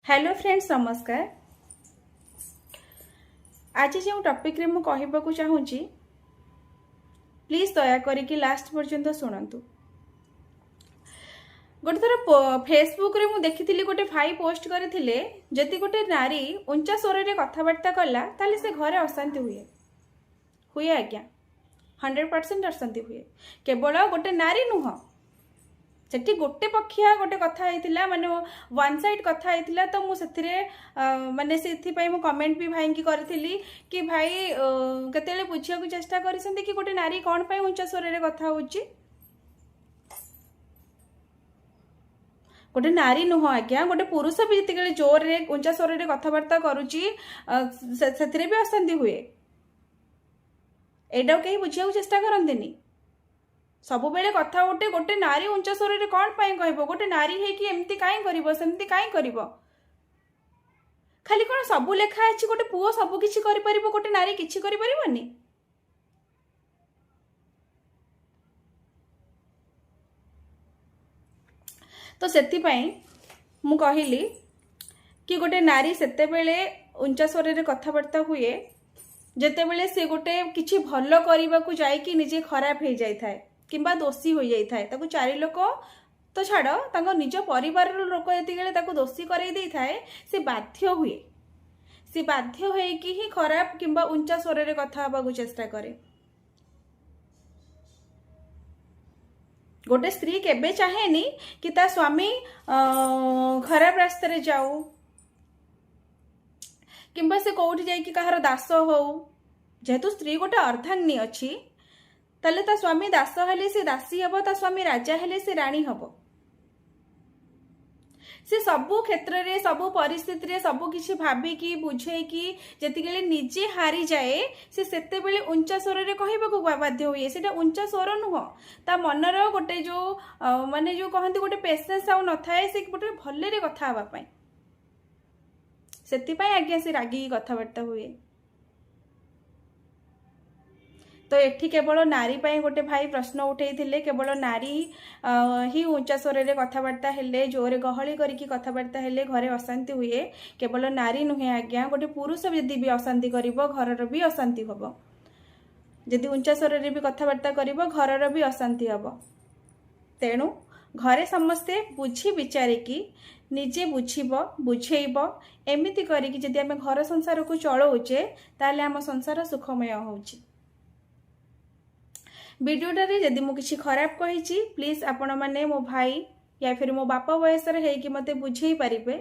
Hello friends नमस्कार। आज जो टॉपिक रे मु कहबा को चाहूँगी प्लीज दया करिकी लास्ट पर्यंत शुणु। गोटे थर फेसबुक रे मु देखी गोटे भाई पोस्ट करथिले जदि गोटे नारी उंचा स्वर रे कथबार्ता कला ताले से घरे अशांति हुए हुए आज्ञा 100% अशांति हुए। केवल गोटे नारी नुह सेठी गोटे पक्षिया गोटे कथा होता माने वन साइड कथा होता तो मुझे माने से मु कमेंट भी भाई की करी कि भाई केते बुझा चेष्टा कर कि गोटे नारी कौन पाई उंचा स्वर रे कथा होची। गोटे नारी नुह आज्ञा गोटे पुरुष भी जिते जोर रे उंचा स्वर रे कथबार्ता करुची से भी अशांति हुए। एटा कहीं बुझा चेष्टा करते सब बेले कथा उठे गोटे नारी उंचा स्वर रे कौन पाई कहबो गोटे नारी है कि एमती काई करिवो सेमती काई करिवो। खाली कौन सब लेखा अछि गोटे पुओ सब किछि करि परिबो गोटे नारी किछि करि परिबोनी। तो सेति पई मु कहिली कि गोटे नारी सेते बेले उंचा स्वर रे कथाबार्ता हुए जेते बेले से गोटे किछि भलो करिबा को जाय कि निजे खराब हो जाय थाए किंबा दोषी हो जाई थाए ताकू चारि लोक तो छाड़ तांको निज परिवार लोक एतिगले ताकू दोषी करई देई थाए से बाध्य होए कि ही खराब किंबा उंचा स्वर रे कथा हबा को चेष्टा करे। गोटे स्त्री केबे चाहेनी कि ता स्वामी खराब रास्ते रे जाऊ किंबा से कोठी जाई कि कहार दास हो। जेहेतु स्त्री गोटे अर्धांगिनी अछि ताले ता स्वामी दास हेले से दासी हबो ता स्वामी राजा हेले से रानी हबो। से सबु क्षेत्र रे सबु परिस्थिति रे सबु किछि भाबी की बुझे की जतिगले निजे हारी जाए से सेते बेले उंचा स्वर रे कहबा को बाध्य होए। सेटा उंचा स्वर नुह ता मनर गोटे जो माने जो कहंती गोटे पेशेंस आउ न थाए से गोटे भल्ले रे कथा हबा पई सेति पई आज्ञा से रागी कथाबार्ता हुए। तो एठी केवल नारी पाई गोटे भाई प्रश्न उठे केवल नारी ही उंचा स्वर रे कथबार्ता हेले जोरे गहली करिकी कथबार्ता हेले घरे अशांति हुए। केवल नारी नुहे आज्ञा गोटे पुरुष यदि भी अशांति करिवो घरर भी अशांति हबो। यदि उंचा स्वर रे भी कथबार्ता करिवो घरर भी अशांति हबो। तेणु घरे समस्ते बुझी विचारिकी निजे बुझीबो बुझेइबो एमिति करिकी यदि आमे घर संसार को चलाउचे ताले आम संसार सुखमय होउची। वीडियोटारे जदि मु किछि खराब कहिछि प्लीज आपण माने मो भाई या फिर मो बापा वयस रे हे कि मते बुझेई परिबे